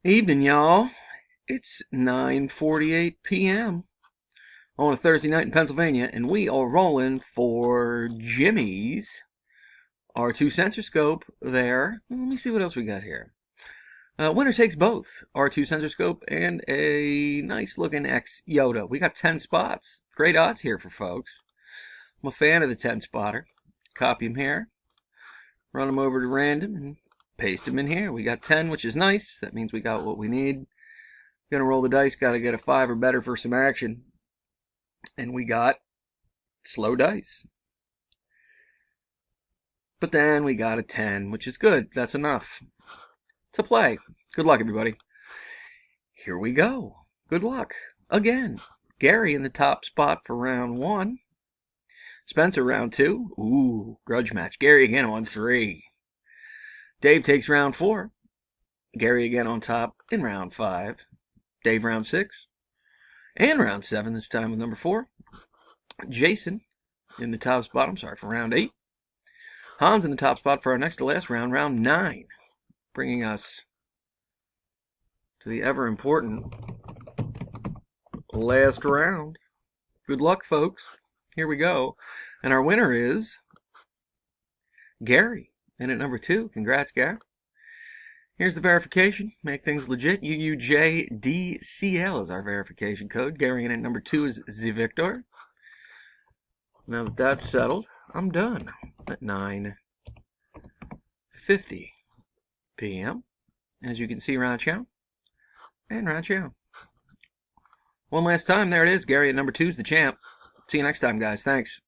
Evening, y'all. It's 9:48 p.m. on a Thursday night in Pennsylvania, and we are rolling for Jimmy's R2 sensor scope there. Let me see what else we got here. Winner takes both R2 sensor scope and a nice looking X Yoda. We got 10 spots. Great odds here for folks. I'm a fan of the 10 spotter. Copy them here, run them over to random, and paste them in here. We got 10, which is nice. That means we got what we need. Gonna roll the dice, gotta get a 5 or better for some action. And we got slow dice. But then we got a 10, which is good. That's enough to play. Good luck, everybody. Here we go. Good luck. Again, Gary in the top spot for round 1. Spencer round 2. Ooh, grudge match. Gary again on 3. Dave takes round 4. Gary again on top in round 5. Dave round 6. And round 7 this time with number 4. Jason in the top spot, for round 8. Hans in the top spot for our next to last round, round 9. Bringing us to the ever important last round. Good luck, folks. Here we go. And our winner is Gary. And at number 2, congrats, Gary. Here's the verification. Make things legit. UUJDCL is our verification code. Gary in at number 2 is Victor. Now that that's settled, I'm done at 9:50 p.m. As you can see, round chow and round chow. One last time, there it is. Gary at number 2 is the champ. See you next time, guys. Thanks.